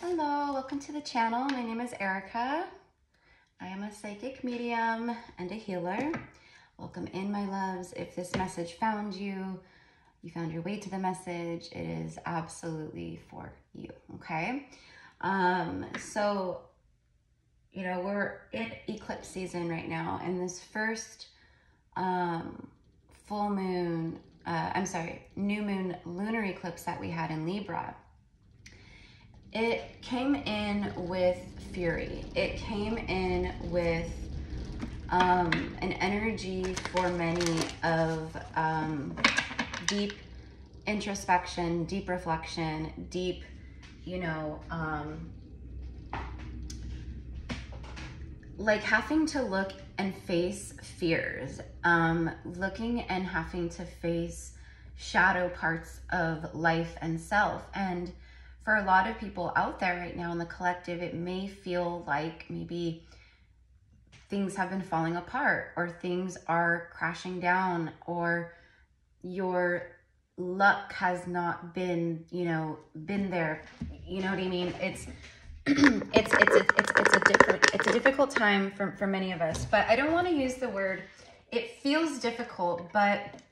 Hello, welcome to the channel. My name is Erica. I am a psychic medium and a healer. Welcome in, my loves. If this message found you, you found your way to the message, it is absolutely for you, okay? So, you know, we're in eclipse season right now, and this first new moon lunar eclipse that we had in Libra, it came in with fury. It came in with an energy for many of deep introspection, deep reflection, deep, like having to look and face fears, looking and having to face shadow parts of life and self. And for a lot of people out there right now in the collective, it may feel like maybe things have been falling apart, or things are crashing down, or your luck has not been, been there. You know what I mean? It's a difficult time for many of us, but I don't want to use the word, it feels difficult, but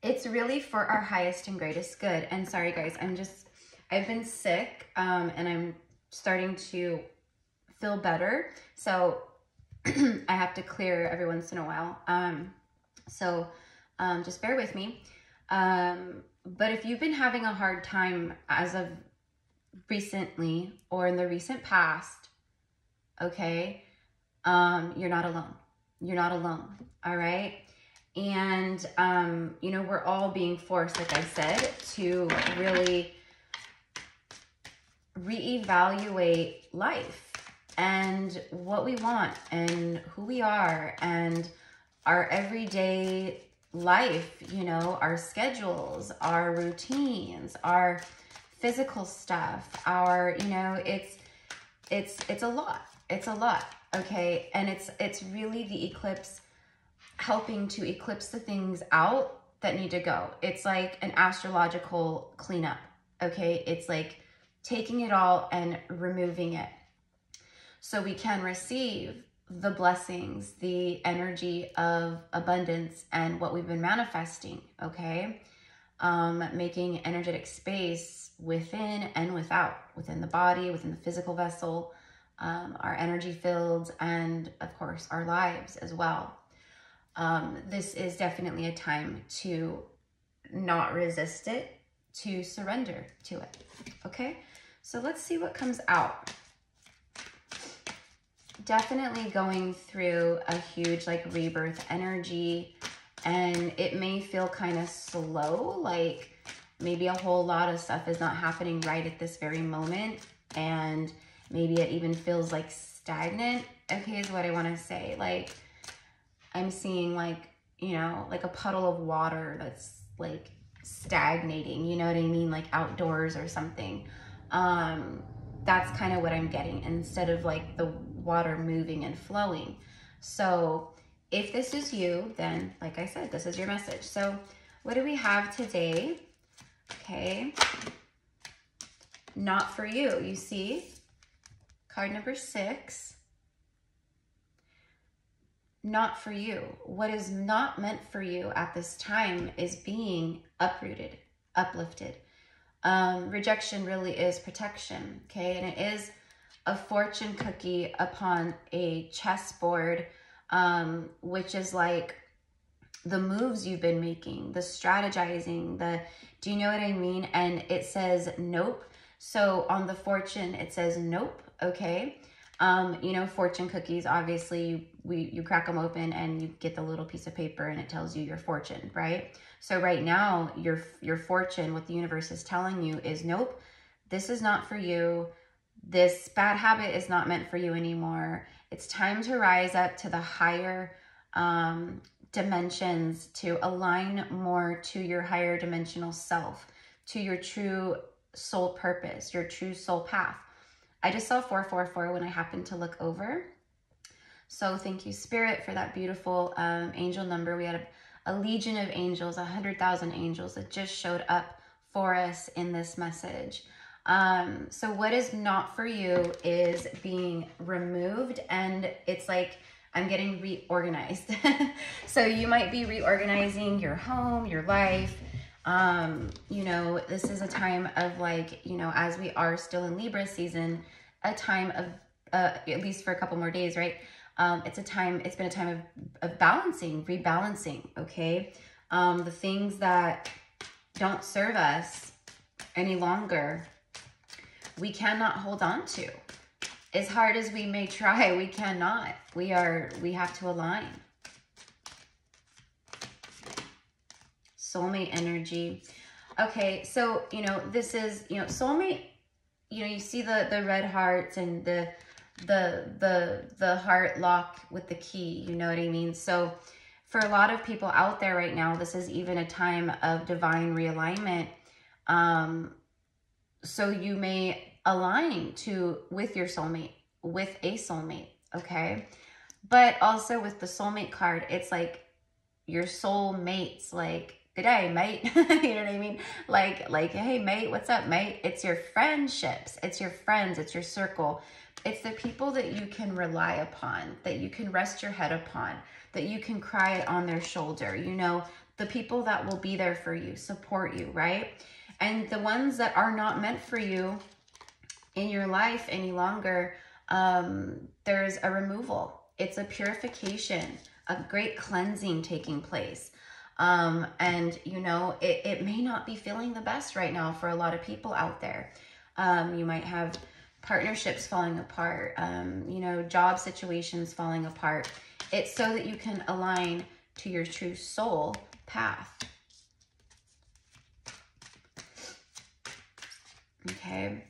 it's really for our highest and greatest good. And sorry guys, I've been sick, and I'm starting to feel better. So I have to clear every once in a while. Just bear with me. But if you've been having a hard time as of recently or in the recent past, okay, you're not alone. You're not alone. All right. And, we're all being forced, like I said, to really reevaluate life and what we want and who we are and our everyday life, our schedules, our routines, our physical stuff, our, it's a lot. It's a lot. Okay. And it's really the eclipse helping to eclipse the things out that need to go. It's like an astrological cleanup. Okay. It's like taking it all and removing it so we can receive the blessings, the energy of abundance and what we've been manifesting, okay? Making energetic space within and without, within the body, within the physical vessel, our energy fields, and of course our lives as well. This is definitely a time to not resist it, to surrender to it, okay? So let's see what comes out. Definitely going through a huge rebirth energy, and it may feel kind of slow, like maybe a whole lot of stuff is not happening right at this very moment, and maybe it even feels like stagnant. Okay, is what I want to say. Like I'm seeing like a puddle of water that's like stagnating, you know what I mean, like outdoors or something. That's kind of what I'm getting, instead of like the water moving and flowing. So if this is you, then like I said, this is your message. So what do we have today? Okay. Not for you. You see card number 6. Not for you. What is not meant for you at this time is being uprooted, uplifted. Rejection really is protection, okay? And it is a fortune cookie upon a chessboard, which is like the moves you've been making, the strategizing, do you know what I mean? And it says nope. So on the fortune, it says nope, okay? Fortune cookies, obviously you crack them open and you get the little piece of paper and it tells you your fortune, right? So right now, your fortune, what the universe is telling you is, nope, this is not for you. This bad habit is not meant for you anymore. It's time to rise up to the higher dimensions, to align more to your higher dimensional self, to your true soul purpose, your true soul path. I just saw 444 when I happened to look over. So thank you, Spirit, for that beautiful angel number. We had a legion of angels, 100,000 angels that just showed up for us in this message. So what is not for you is being removed, and it's like I'm getting reorganized. So you might be reorganizing your home, your life. You know, this is a time of like, you know, as we are still in Libra season, a time of, at least for a couple more days, right? It's been a time of balancing, rebalancing, okay? The things that don't serve us any longer, we cannot hold on to. As hard as we may try, we cannot. We have to align. Soulmate energy. Okay, so, you know, this is, you know, soulmate, you know, you see the red hearts and the heart lock with the key, you know what I mean? So for a lot of people out there right now, this is even a time of divine realignment. So you may align with your soulmate, with a soulmate, okay? But also with the soulmate card, it's like your soulmates, like, good day, mate. You know what I mean? Like, hey, mate, what's up, mate? It's your friendships. It's your friends. It's your circle. It's the people that you can rely upon, that you can rest your head upon, that you can cry on their shoulder. You know, the people that will be there for you, support you, right? And the ones that are not meant for you in your life any longer, there's a removal. It's a purification, a great cleansing taking place. And you know, it may not be feeling the best right now for a lot of people out there. You might have partnerships falling apart, you know, job situations falling apart. It's so that you can align to your true soul path. Okay.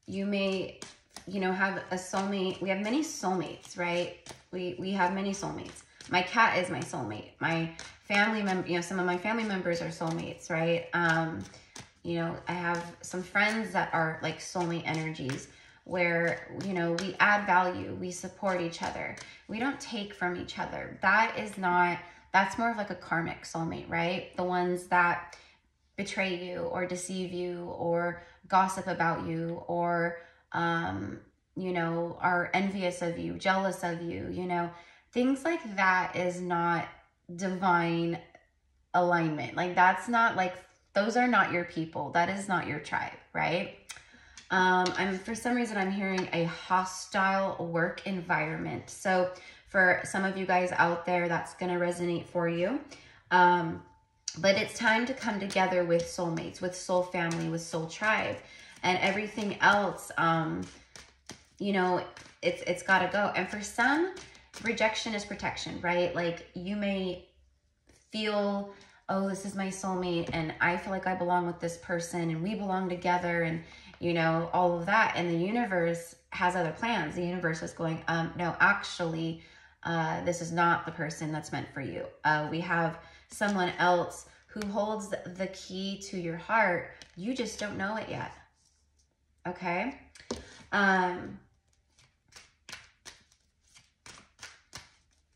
You may, you know, have a soulmate. We have many soulmates, right? We have many soulmates. My cat is my soulmate. My family member, you know, some of my family members are soulmates, right? You know, I have some friends that are like soulmate energies where, you know, we add value, we support each other. We don't take from each other. That's more of like a karmic soulmate, right? The ones that betray you or deceive you or gossip about you or, you know, are envious of you, jealous of you, you know, things like that is not divine alignment. Like that's not like, those are not your people. That is not your tribe, right? For some reason, I'm hearing a hostile work environment. So for some of you guys out there, that's going to resonate for you. But it's time to come together with soulmates, with soul family, with soul tribe, and everything else, you know, it's got to go. And for some, rejection is protection, right? Like you may feel, oh, this is my soulmate and I feel like I belong with this person and we belong together and, you know, all of that. And the universe has other plans. The universe is going, no, actually, this is not the person that's meant for you. We have someone else who holds the key to your heart. You just don't know it yet. Okay.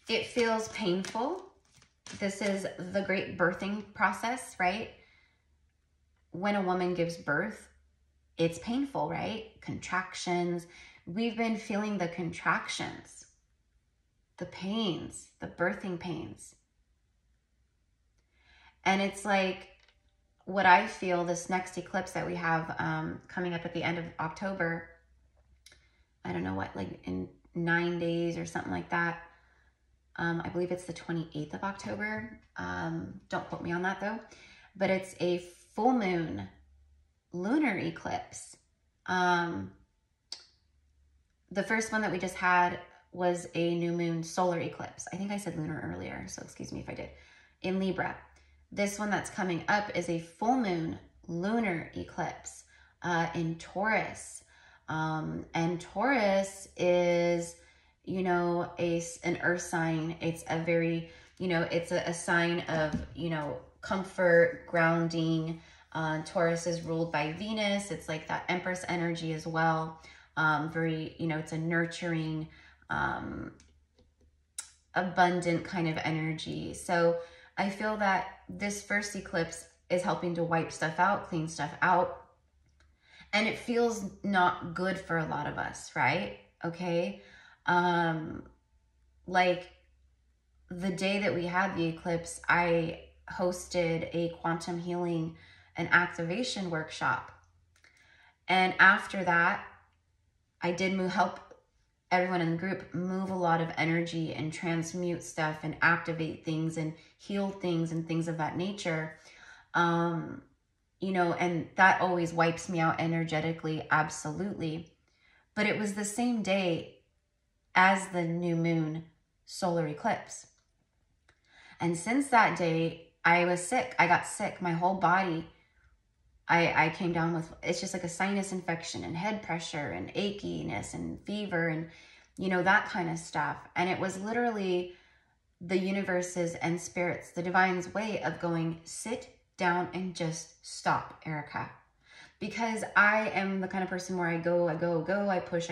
It feels painful. This is the great birthing process, right? When a woman gives birth, it's painful, right? Contractions. We've been feeling the contractions, the pains, the birthing pains. And it's like what I feel this next eclipse that we have coming up at the end of October, I don't know what, like in 9 days or something like that. I believe it's the 28th of October. Don't quote me on that though. But it's a full moon lunar eclipse. The first one that we just had was a new moon solar eclipse. I think I said lunar earlier, so excuse me if I did. In Libra. This one that's coming up is a full moon lunar eclipse in Taurus. And Taurus is, you know, an earth sign. It's a very, you know, it's a sign of, you know, comfort, grounding. Taurus is ruled by Venus. It's like that Empress energy as well. Very, you know, it's a nurturing, abundant kind of energy. So I feel that this first eclipse is helping to wipe stuff out, clean stuff out. And it feels not good for a lot of us, right? Okay. Like the day that we had the eclipse, I hosted a quantum healing and activation workshop. And after that, I did help everyone in the group move a lot of energy and transmute stuff and activate things and heal things and things of that nature. You know, and that always wipes me out energetically, absolutely. But it was the same day as the new moon solar eclipse. And since that day, I was sick. I got sick. My whole body, I came down with, it's just like a sinus infection and head pressure and achiness and fever and, you know, that kind of stuff. And it was literally the universe's and spirits, the divine's way of going, sit down and just stop, Erica. Because I am the kind of person where I go, I push,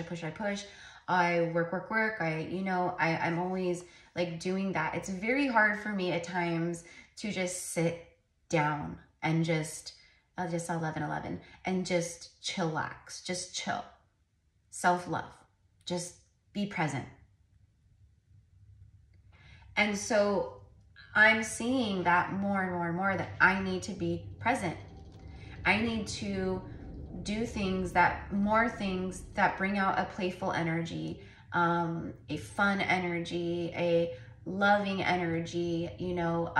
I work. I'm always like doing that. It's very hard for me at times to just sit down and just 11 and just chillax, just chill, self-love, just be present. And so I'm seeing that more and more that I need to be present. I need to do more things that bring out a playful energy, a fun energy, a loving energy, you know.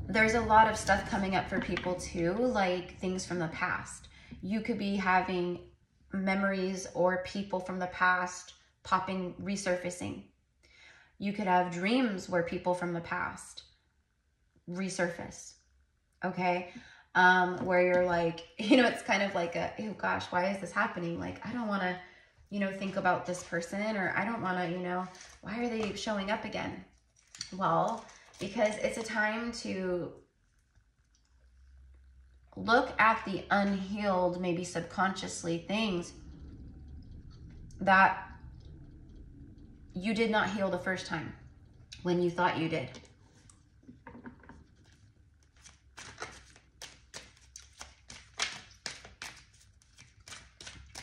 There's a lot of stuff coming up for people too, like things from the past. You could be having memories or people from the past resurfacing. You could have dreams where people from the past resurface, okay? Where you're like, you know, it's kind of like oh gosh, why is this happening? Like, I don't want to, you know, think about this person, or I don't want to, you know, why are they showing up again? Well, because it's a time to look at the unhealed, maybe subconsciously, things that you did not heal the first time when you thought you did.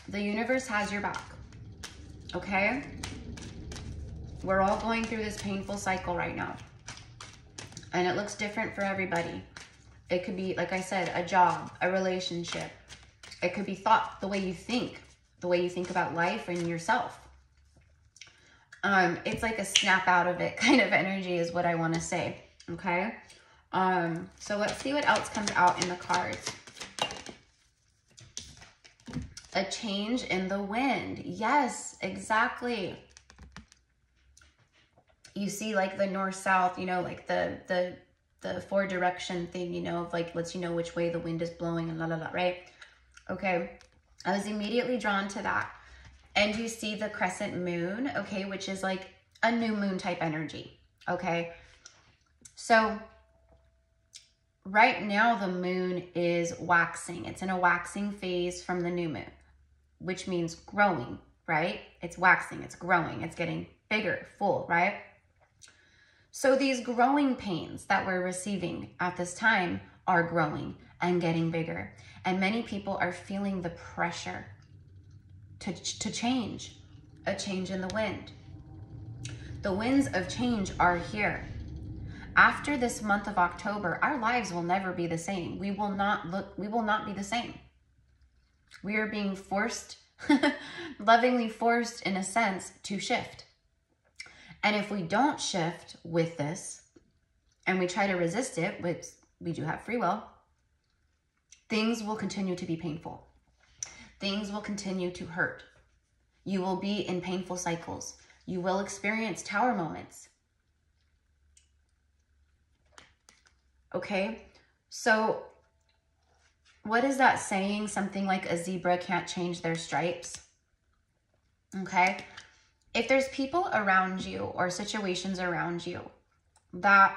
The universe has your back, okay? We're all going through this painful cycle right now. And it looks different for everybody. It could be, like I said, a job, a relationship. It could be the way you think about life and yourself. It's like a snap out of it kind of energy is what I want to say, okay? So let's see what else comes out in the cards. A change in the wind. Yes, exactly. You see like the north-south, you know, like the four direction thing, you know, of like lets you know which way the wind is blowing and right? Okay, I was immediately drawn to that. And you see the crescent moon, okay, which is like a new moon type energy, okay? So right now the moon is waxing. It's in a waxing phase from the new moon, which means growing, right? It's waxing, it's growing, it's getting bigger, full, right? So these growing pains that we're receiving at this time are growing and getting bigger. And many people are feeling the pressure to change, a change in the wind. The winds of change are here. After this month of October, our lives will never be the same. We will not be the same. We are being forced, lovingly forced in a sense, to shift. And if we don't shift with this and we try to resist it, which we do have free will, things will continue to be painful. Things will continue to hurt. You will be in painful cycles. You will experience tower moments. Okay, so what is that saying? Something like a zebra can't change their stripes. Okay, if there's people around you or situations around you that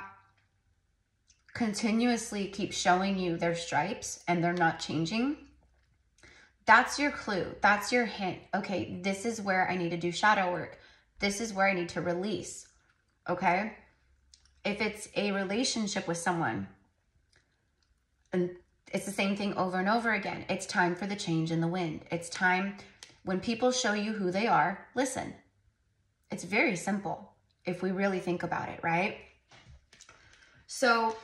continuously keep showing you their stripes and they're not changing, that's your clue. That's your hint. Okay, this is where I need to do shadow work. This is where I need to release. Okay, if it's a relationship with someone and It's the same thing over and over again. It's time for the change in the wind. It's time when people show you who they are, listen. It's very simple if we really think about it, right? So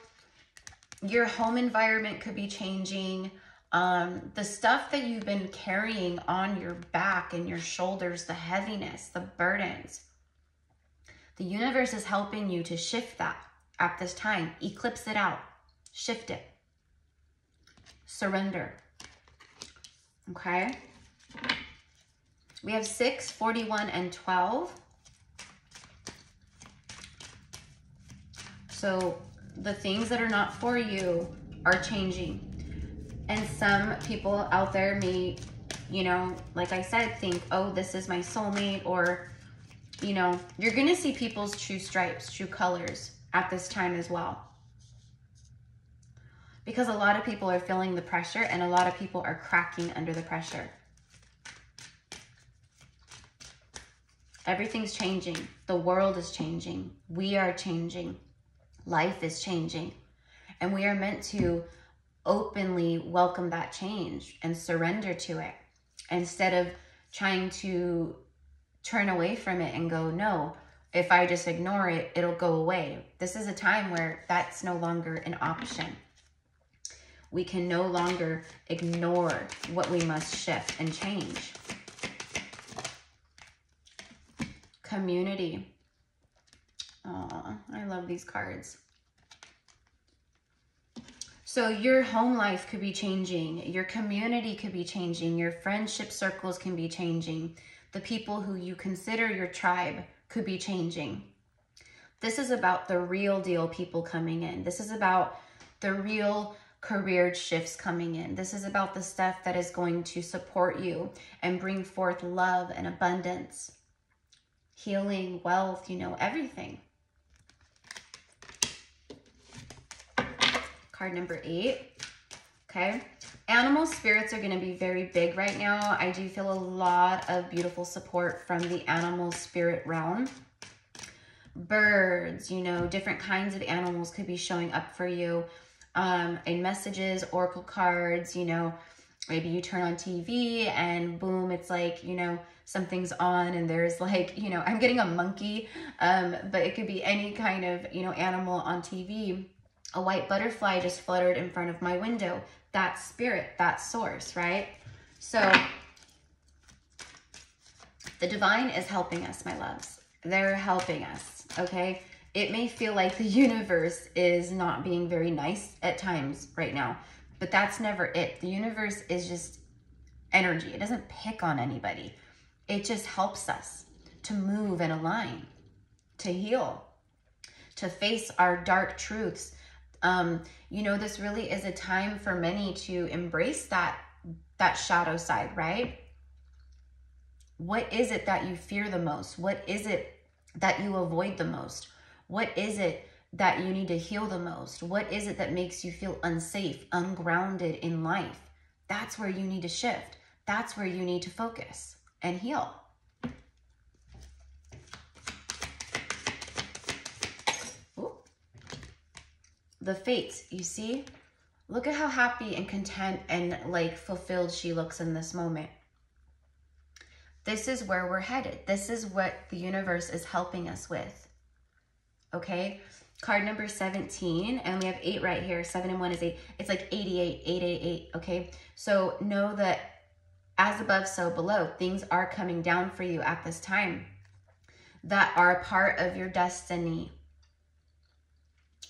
your home environment could be changing. The stuff that you've been carrying on your back and your shoulders, the heaviness, the burdens. The universe is helping you to shift that at this time. Eclipse it out. Shift it. Surrender. Okay? We have 6, 41, and 12. So the things that are not for you are changing. And some people out there may, you know, like I said, think, oh, this is my soulmate, or, you know, you're going to see people's true stripes, true colors at this time as well. Because a lot of people are feeling the pressure and a lot of people are cracking under the pressure. Everything's changing. The world is changing. We are changing. Life is changing. And we are meant to openly welcome that change and surrender to it instead of trying to turn away from it and go, no, if I just ignore it, it'll go away. This is a time where that's no longer an option. We can no longer ignore what we must shift and change. Community. Oh, I love these cards. So your home life could be changing. Your community could be changing. Your friendship circles can be changing. The people who you consider your tribe could be changing. This is about the real deal people coming in. This is about the real career shifts coming in. This is about the stuff that is going to support you and bring forth love and abundance, healing, wealth, you know, everything. Card number 8. Okay. Animal spirits are going to be very big right now. I do feel a lot of beautiful support from the animal spirit realm. Birds, you know, different kinds of animals could be showing up for you. In messages, oracle cards, you know, maybe you turn on TV and boom, it's like, you know, something's on and there's like, you know, I'm getting a monkey, but it could be any kind of, you know, animal on TV. A white butterfly just fluttered in front of my window. That's spirit, that's source, right? So the divine is helping us, my loves. They're helping us, okay? It may feel like the universe is not being very nice at times right now, but that's never it. The universe is just energy. It doesn't pick on anybody. It just helps us to move and align, to heal, to face our dark truths. You know, this really is a time for many to embrace that shadow side, right? What is it that you fear the most? What is it that you avoid the most? What is it that you need to heal the most? What is it that makes you feel unsafe, ungrounded in life? That's where you need to shift. That's where you need to focus and heal. Ooh. The fates, you see? Look at how happy and content and like fulfilled she looks in this moment. This is where we're headed. This is what the universe is helping us with. Okay, card number 17, and we have 8 right here. 7 and 1 is 8. It's like 88, 888, okay? So know that as above, so below. Things are coming down for you at this time that are a part of your destiny.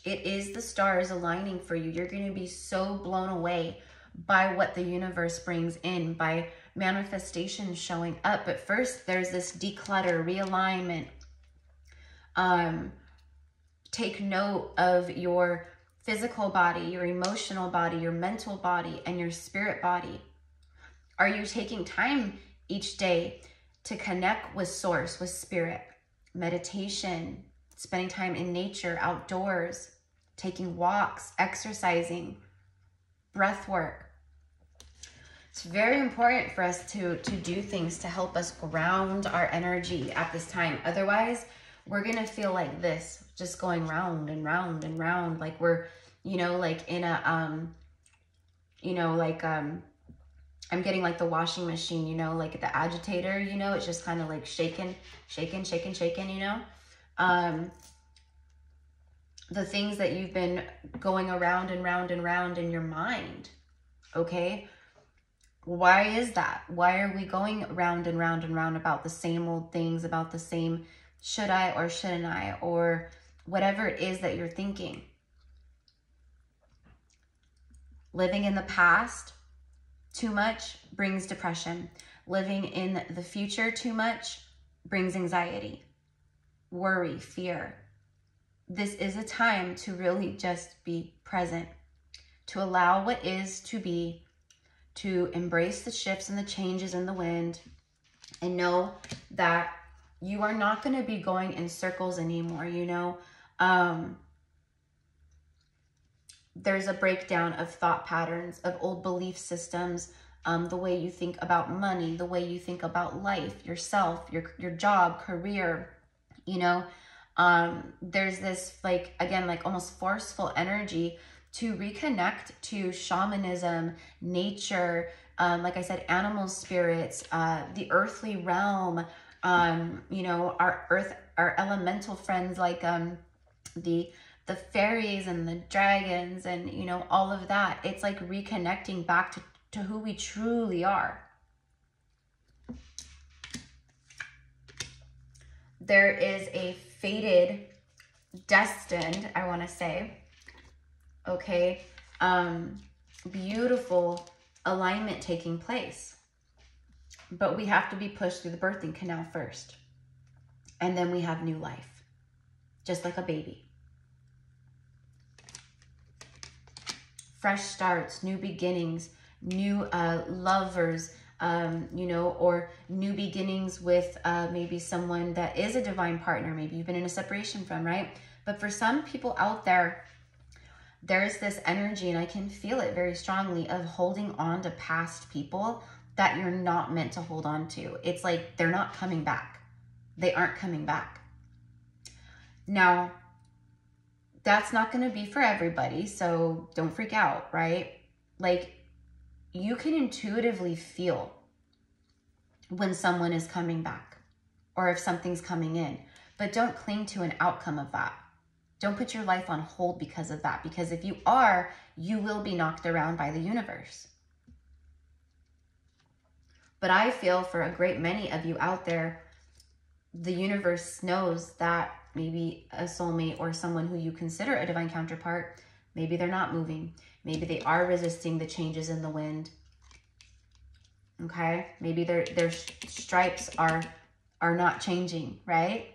It is the stars aligning for you. You're going to be so blown away by what the universe brings in, by manifestations showing up. But first, there's this declutter, realignment. Take note of your physical body, your emotional body, your mental body, and your spirit body. Are you taking time each day to connect with source, with spirit? Meditation, spending time in nature, outdoors, taking walks, exercising, breath work. It's very important for us to do things to help us ground our energy at this time. Otherwise, we're going to feel like this, just going round and round and round, like we're, you know, like in a you know, like, I'm getting like the washing machine, you know, like the agitator, you know, it's just kind of like shaking, you know. The things that you've been going around and round and round in your mind, okay? Why is that? Why are we going round and round and round about the same old things, about the same should I or shouldn't I, or whatever it is that you're thinking? Living in the past too much brings depression. Living in the future too much brings anxiety, worry, fear. This is a time to really just be present, to allow what is to be, to embrace the shifts and the changes in the wind, and know that you are not going to be going in circles anymore, you know. There's a breakdown of thought patterns, of old belief systems, the way you think about money, the way you think about life, yourself, your job, career, you know. There's this, like, again, like almost forceful energy to reconnect to shamanism, nature, like I said, animal spirits, the earthly realm, you know, our elemental friends, like the fairies and the dragons and, you know, all of that. It's like reconnecting back to who we truly are. There is a fated, destined, I want to say, okay, beautiful alignment taking place. But we have to be pushed through the birthing canal first. And then we have new life, just like a baby. Fresh starts, new beginnings, new lovers, you know, or new beginnings with maybe someone that is a divine partner. Maybe you've been in a separation from, right? But for some people out there, there's this energy, and I can feel it very strongly, of holding on to past people that you're not meant to hold on to. It's like they're not coming back. They aren't coming back. Now, that's not going to be for everybody, so don't freak out, right? Like, you can intuitively feel when someone is coming back or if something's coming in, but don't cling to an outcome of that. Don't put your life on hold because of that, because if you are, you will be knocked around by the universe. But I feel for a great many of you out there, the universe knows that maybe a soulmate or someone who you consider a divine counterpart, maybe they're not moving. Maybe they are resisting the changes in the wind. Okay? Maybe their stripes are not changing, right?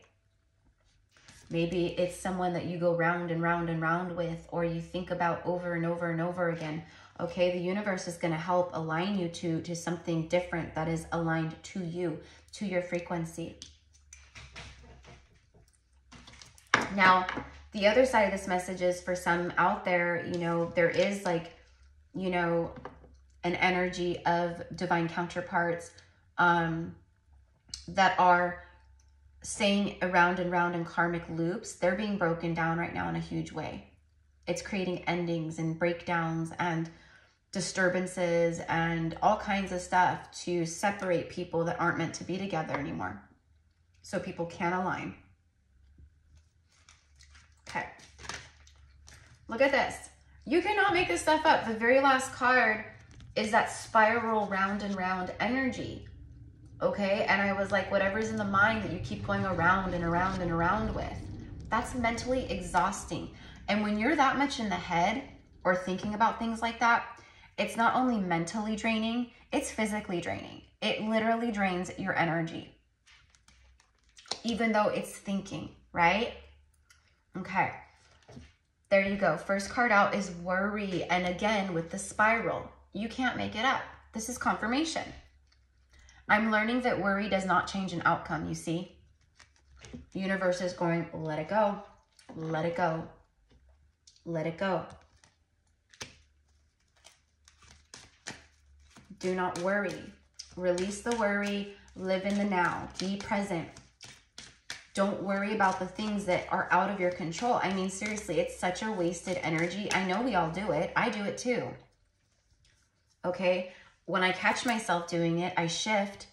Maybe it's someone that you go round and round and round with, or you think about over and over and over again. Okay, the universe is going to help align you to something different that is aligned to you, to your frequency. Now, the other side of this message is for some out there, you know, there is like, you know, an energy of divine counterparts that are staying around and round in karmic loops. They're being broken down right now in a huge way. It's creating endings and breakdowns and disturbances and all kinds of stuff to separate people that aren't meant to be together anymore, so people can't align. Okay, look at this. You cannot make this stuff up. The very last card is that spiral round and round energy. Okay, and I was like, whatever's in the mind that you keep going around and around and around with, that's mentally exhausting. And when you're that much in the head or thinking about things like that, it's not only mentally draining, it's physically draining. It literally drains your energy, even though it's thinking, right? Okay, there you go. First card out is worry. And again, with the spiral, you can't make it up. This is confirmation. I'm learning that worry does not change an outcome, you see? The universe is going, let it go, let it go, let it go. Do not worry. Release the worry, live in the now, be present. Don't worry about the things that are out of your control. I mean, seriously, it's such a wasted energy. I know we all do it. I do it too. okay? When I catch myself doing it, I shift,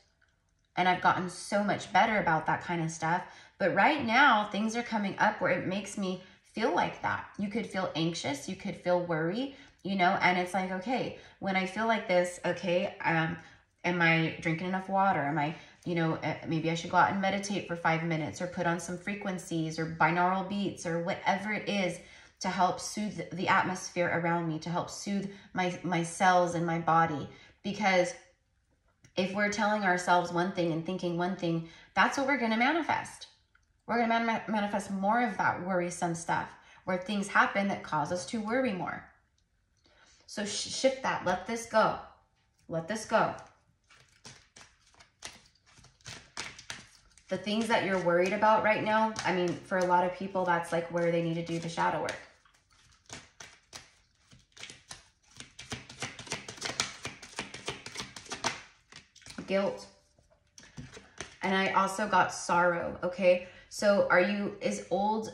and I've gotten so much better about that kind of stuff. But right now, things are coming up where it makes me feel like that. You could feel anxious, you could feel worry, you know, and it's like, okay, when I feel like this, okay, am I drinking enough water? Am I, you know, maybe I should go out and meditate for 5 minutes, or put on some frequencies or binaural beats or whatever it is to help soothe the atmosphere around me, to help soothe my cells in my body. Because if we're telling ourselves one thing and thinking one thing, that's what we're going to manifest. We're going to manifest more of that worrisome stuff, where things happen that cause us to worry more. So shift that. Let this go. Let this go. The things that you're worried about right now, I mean, for a lot of people, that's like where they need to do the shadow work. Guilt. And I also got sorrow, okay? So is old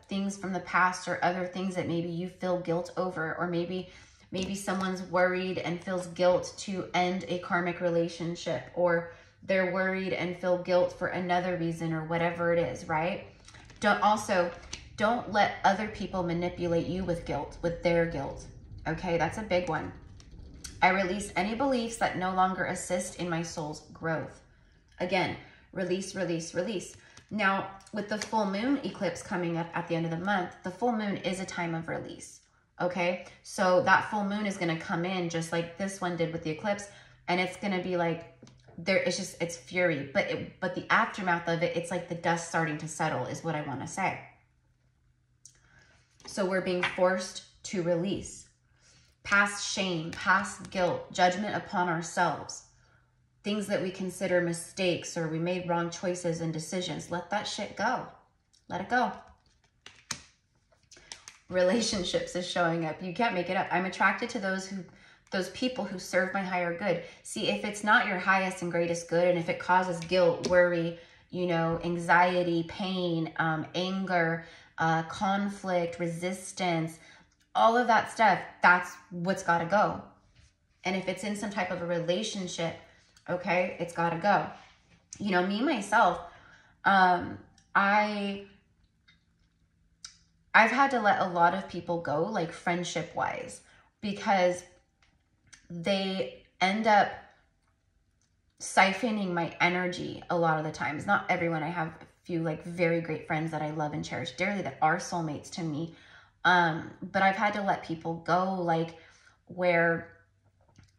things from the past, or other things that maybe you feel guilt over, or maybe someone's worried and feels guilt to end a karmic relationship, or they're worried and feel guilt for another reason, or whatever it is, right? Don't let other people manipulate you with guilt, with their guilt, okay? That's a big one. I release any beliefs that no longer assist in my soul's growth. Again, release, release, release. Now, with the full moon eclipse coming up at the end of the month, the full moon is a time of release, okay? So that full moon is going to come in just like this one did with the eclipse, and it's going to be like, it's fury, but the aftermath of it, it's like the dust starting to settle is what I want to say. So we're being forced to release past shame, past guilt, judgment upon ourselves, things that we consider mistakes, or we made wrong choices and decisions. Let that shit go. Let it go. Relationships is showing up. You can't make it up. I'm attracted to those people who serve my higher good. See, if it's not your highest and greatest good, and if it causes guilt, worry, you know, anxiety, pain, anger, conflict, resistance, all of that stuff, that's what's got to go. And if it's in some type of a relationship, okay, it's got to go. You know, me, myself, I've had to let a lot of people go, like friendship wise, because they end up siphoning my energy a lot of the times. Not everyone. I have a few like very great friends that I love and cherish dearly that are soulmates to me. But I've had to let people go, like, where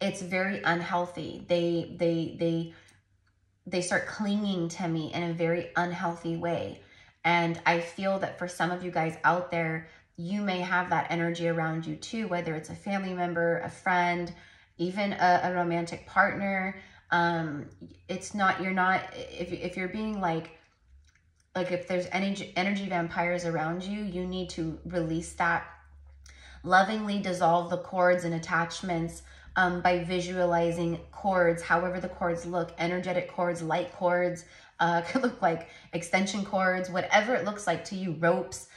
it's very unhealthy. They start clinging to me in a very unhealthy way. And I feel that for some of you guys out there, you may have that energy around you too, whether it's a family member, a friend, even a romantic partner. If you're being like if there's energy vampires around you, you need to release that. Lovingly dissolve the cords and attachments by visualizing cords, however the cords look, energetic cords, light cords, could look like extension cords, whatever it looks like to you, ropes,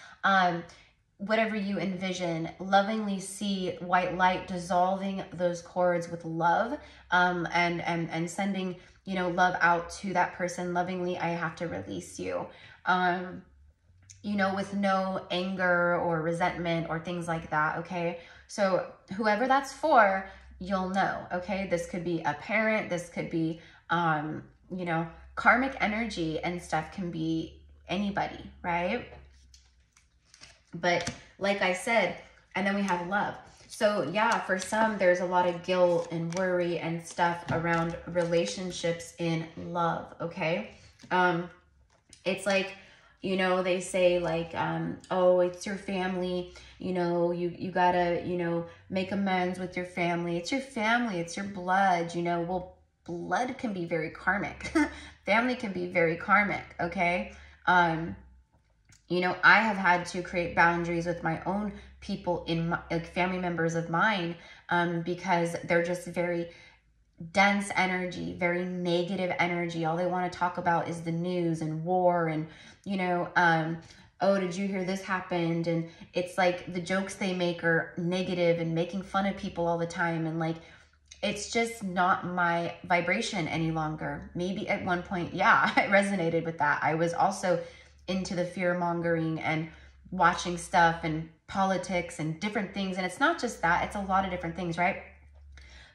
whatever you envision. Lovingly see white light dissolving those cords with love, and sending, you know, love out to that person. Lovingly, I have to release you, you know, with no anger or resentment or things like that, okay? So whoever that's for, you'll know, okay? This could be a parent, this could be, you know, karmic energy and stuff can be anybody, right? But like I said, and then we have love. So yeah, for some, there's a lot of guilt and worry and stuff around relationships in love, okay? It's like, you know, they say like, oh, it's your family, you know, you gotta, you know, make amends with your family. It's your family, it's your blood, you know. Well, blood can be very karmic. Family can be very karmic, okay? You know, I have had to create boundaries with my own people, in my, like family members of mine, because they're just very dense energy, very negative energy. All they want to talk about is the news and war and, you know, oh, did you hear this happened? And it's like the jokes they make are negative and making fun of people all the time. And like, it's just not my vibration any longer. Maybe at one point, yeah, I resonated with that. I was also into the fear mongering and watching stuff and politics and different things. And it's not just that, it's a lot of different things, right?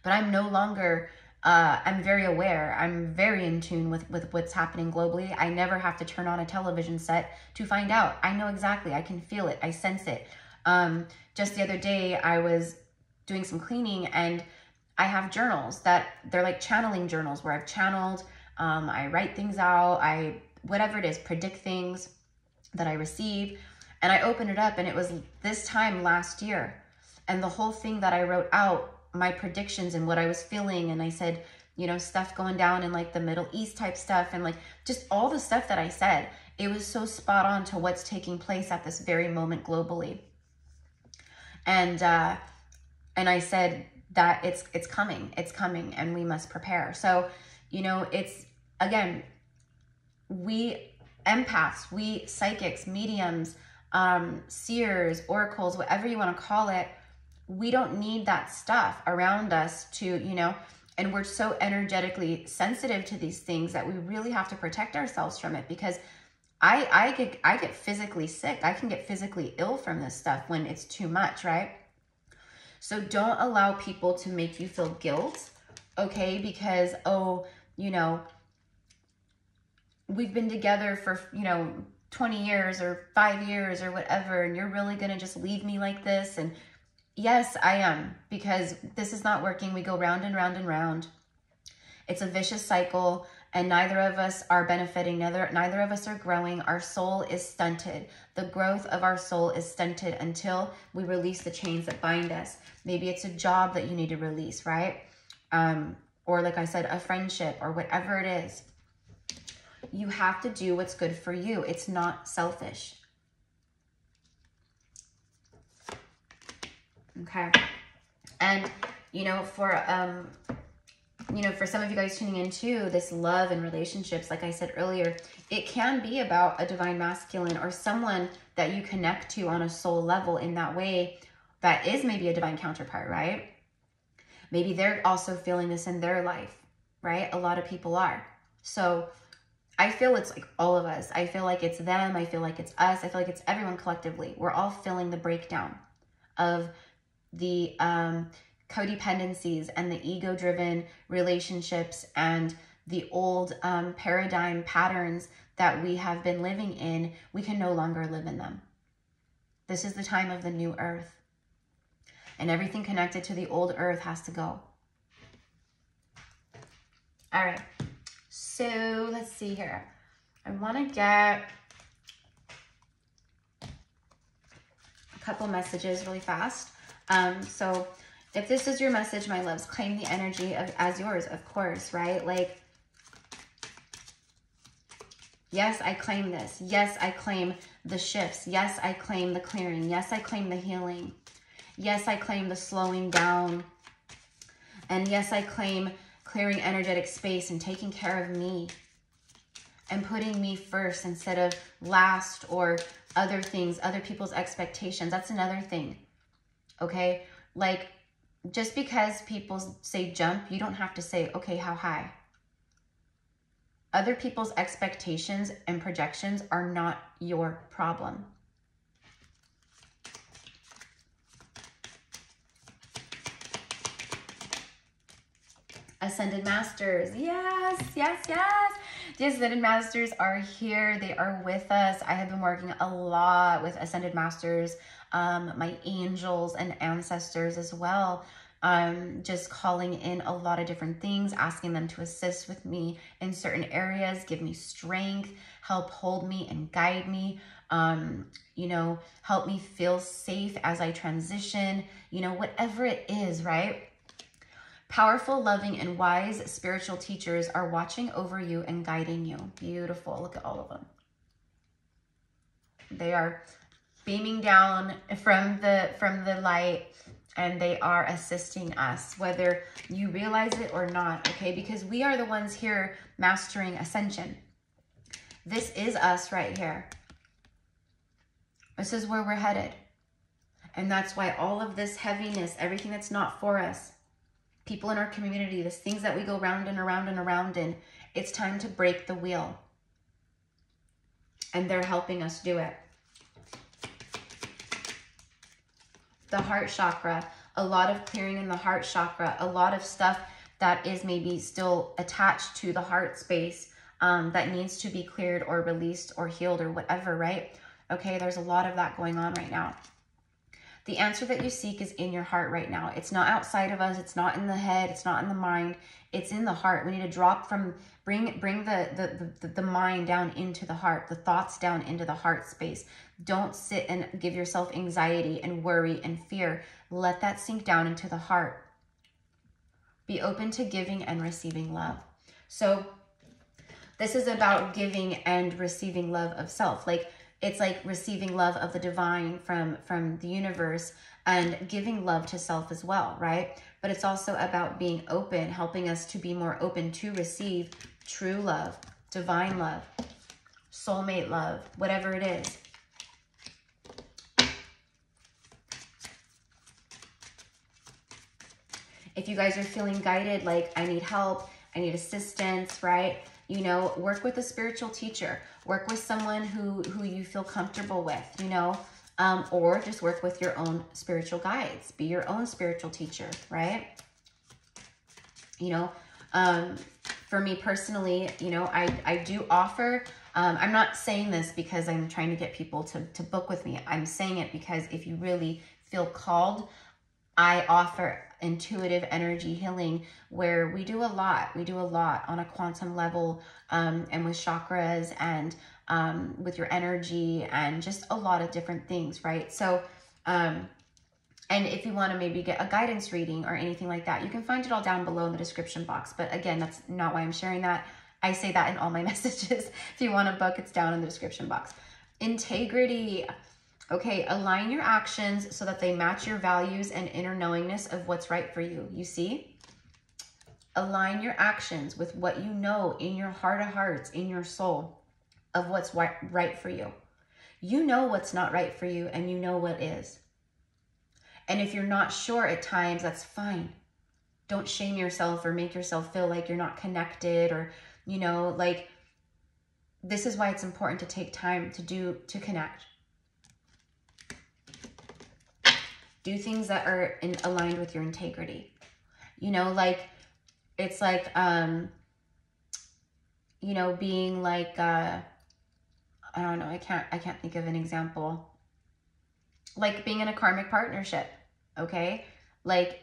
But I'm no longer, I'm very aware. I'm very in tune with what's happening globally. I never have to turn on a television set to find out. I know exactly, I can feel it, I sense it. Just the other day, I was doing some cleaning and I have journals that they're like channeling journals where I've channeled, I write things out, whatever it is, predict things that I receive. And I opened it up and it was this time last year. And the whole thing that I wrote out, my predictions and what I was feeling. And I said, you know, stuff going down in like the Middle East type stuff. And like just all the stuff that I said, it was so spot on to what's taking place at this very moment globally. And I said that it's coming, and we must prepare. So, you know, it's, again, we empaths, we psychics, mediums, seers, oracles, whatever you want to call it, we don't need that stuff around us to, you know, and we're so energetically sensitive to these things that we really have to protect ourselves from it, because I get physically sick. I can get physically ill from this stuff when it's too much, right? So don't allow people to make you feel guilt, okay? Because, oh, you know, we've been together for, you know, 20 years or 5 years or whatever, and you're really going to just leave me like this. And yes, I am, because this is not working. We go round and round and round. It's a vicious cycle, and neither of us are benefiting. Neither of us are growing. Our soul is stunted. The growth of our soul is stunted until we release the chains that bind us. Maybe it's a job that you need to release, right? Or like I said, a friendship or whatever it is. You have to do what's good for you. It's not selfish. Okay. And, you know, for some of you guys tuning into this love and relationships, like I said earlier, it can be about a divine masculine or someone that you connect to on a soul level in that way that is maybe a divine counterpart, right? Maybe they're also feeling this in their life, right? A lot of people are. So I feel it's like all of us. I feel like it's them. I feel like it's us. I feel like it's everyone collectively. We're all feeling the breakdown of the codependencies and the ego-driven relationships and the old paradigm patterns that we have been living in. We can no longer live in them. This is the time of the new earth. And everything connected to the old earth has to go. All right. So let's see here. I want to get a couple messages really fast. So if this is your message, my loves, claim the energy as yours, of course, right? Like, yes, I claim this. Yes, I claim the shifts. Yes, I claim the clearing. Yes, I claim the healing. Yes, I claim the slowing down. And yes, I claim clearing energetic space and taking care of me and putting me first instead of last, or other things, other people's expectations. That's another thing, okay? Like, just because people say jump, you don't have to say, okay, how high? Other people's expectations and projections are not your problem. Ascended Masters, yes, yes, yes. The Ascended Masters are here. They are with us. I have been working a lot with Ascended Masters, my angels and ancestors as well. Just calling in a lot of different things, asking them to assist with me in certain areas, give me strength, help hold me and guide me, you know, help me feel safe as I transition, you know, whatever it is, right? Powerful, loving, and wise spiritual teachers are watching over you and guiding you. Beautiful. Look at all of them. They are beaming down from the light, and they are assisting us, whether you realize it or not, okay? Because we are the ones here mastering ascension. This is us right here. This is where we're headed. And that's why all of this heaviness, everything that's not for us, people in our community, the things that we go round and around and around in. It's time to break the wheel. And they're helping us do it. The heart chakra, a lot of clearing in the heart chakra, a lot of stuff that is maybe still attached to the heart space that needs to be cleared or released or healed or whatever, right? Okay, there's a lot of that going on right now. The answer that you seek is in your heart right now. It's not outside of us. It's not in the head. It's not in the mind. It's in the heart. We need to drop from, bring the mind down into the heart, the thoughts down into the heart space. Don't sit and give yourself anxiety and worry and fear. Let that sink down into the heart. Be open to giving and receiving love. So this is about giving and receiving love of self. Like, it's like receiving love of the divine from the universe and giving love to self as well, right? But it's also about being open, helping us to be more open to receive true love, divine love, soulmate love, whatever it is. If you guys are feeling guided, like I need help, I need assistance, right? You know, work with a spiritual teacher, work with someone who you feel comfortable with, you know, or just work with your own spiritual guides, be your own spiritual teacher, right? You know, for me personally, you know, I do offer, I'm not saying this because I'm trying to get people to book with me. I'm saying it because if you really feel called, I offer intuitive energy healing where we do a lot. We do a lot on a quantum level and with chakras and with your energy and just a lot of different things, right? So, and if you want to maybe get a guidance reading or anything like that, you can find it all down below in the description box. But again, that's not why I'm sharing that. I say that in all my messages. If you want to book, it's down in the description box. Integrity. Okay, align your actions so that they match your values and inner knowingness of what's right for you. You see? Align your actions with what you know in your heart of hearts, in your soul, of what's right for you. You know what's not right for you and you know what is. And if you're not sure at times, that's fine. Don't shame yourself or make yourself feel like you're not connected or, you know, like, this is why it's important to take time to connect. Do things that are aligned with your integrity. You know, like, it's like, you know, being like, I don't know, I can't think of an example. Like being in a karmic partnership, okay? Like,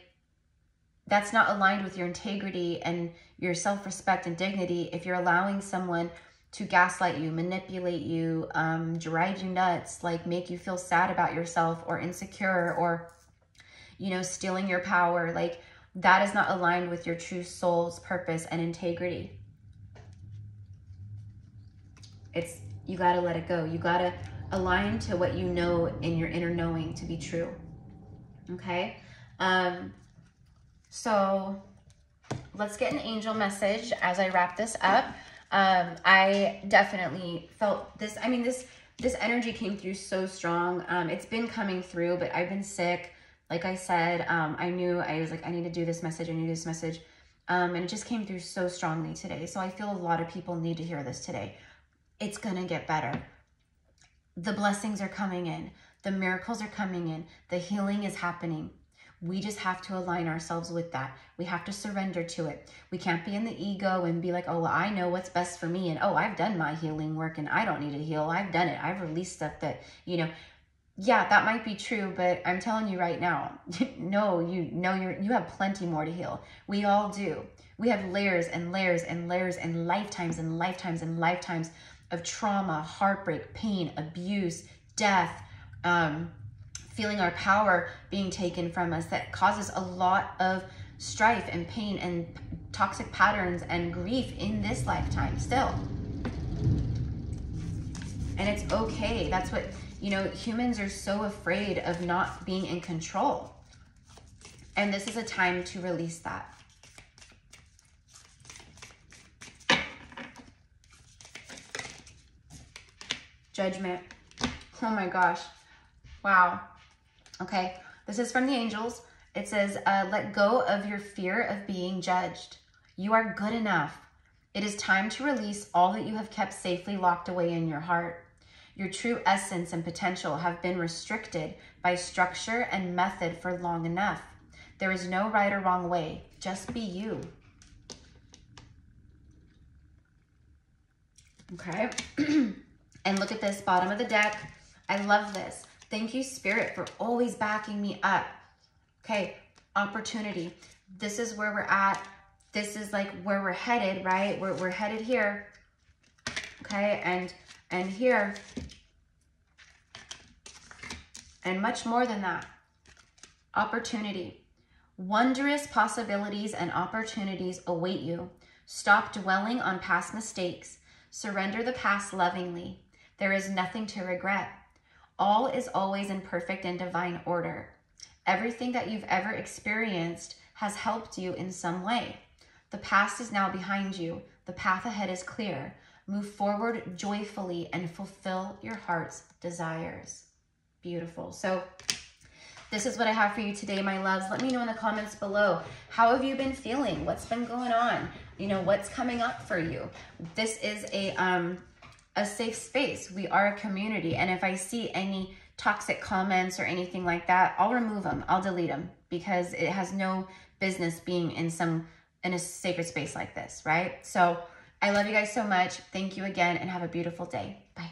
that's not aligned with your integrity and your self-respect and dignity if you're allowing someone to gaslight you, manipulate you, drive you nuts, like make you feel sad about yourself or insecure or, you know, stealing your power. Like, that is not aligned with your true soul's purpose and integrity. You got to let it go. You got to align to what you know in your inner knowing to be true. Okay? So let's get an angel message as I wrap this up. I definitely felt this. I mean, this energy came through so strong. It's been coming through, but I've been sick. Like I said, I was like, I need to do this message. I need this message. And it just came through so strongly today. So I feel a lot of people need to hear this today. It's going to get better. The blessings are coming in. The miracles are coming in. The healing is happening. We just have to align ourselves with that. We have to surrender to it. We can't be in the ego and be like, oh, well, I know what's best for me. And, oh, I've done my healing work and I don't need to heal. I've done it. I've released stuff that, you know, yeah, that might be true, but I'm telling you right now, no, you have plenty more to heal. We all do. We have layers and layers and layers and lifetimes and lifetimes and lifetimes of trauma, heartbreak, pain, abuse, death, feeling our power being taken from us that causes a lot of strife and pain and toxic patterns and grief in this lifetime still. And it's okay. That's what, you know, humans are so afraid of not being in control. And this is a time to release that. Judgment. Oh my gosh. Wow. Okay. This is from the angels. It says, let go of your fear of being judged. You are good enough. It is time to release all that you have kept safely locked away in your heart. Your true essence and potential have been restricted by structure and method for long enough. There is no right or wrong way. Just be you. Okay. And look at this, bottom of the deck. I love this. Thank you, Spirit, for always backing me up. Okay, opportunity. This is where we're at. This is like where we're headed, right? We're headed here. Okay, and here. And much more than that. Opportunity. Wondrous possibilities and opportunities await you. Stop dwelling on past mistakes. Surrender the past lovingly. There is nothing to regret. All is always in perfect and divine order. Everything that you've ever experienced has helped you in some way. The past is now behind you. The path ahead is clear. Move forward joyfully and fulfill your heart's desires. Beautiful. So this is what I have for you today, my loves. Let me know in the comments below. How have you been feeling? What's been going on? You know, what's coming up for you? This is a safe space. We are a community. And if I see any toxic comments or anything like that, I'll remove them. I'll delete them because it has no business being in a sacred space like this, right? So I love you guys so much. Thank you again and have a beautiful day. Bye.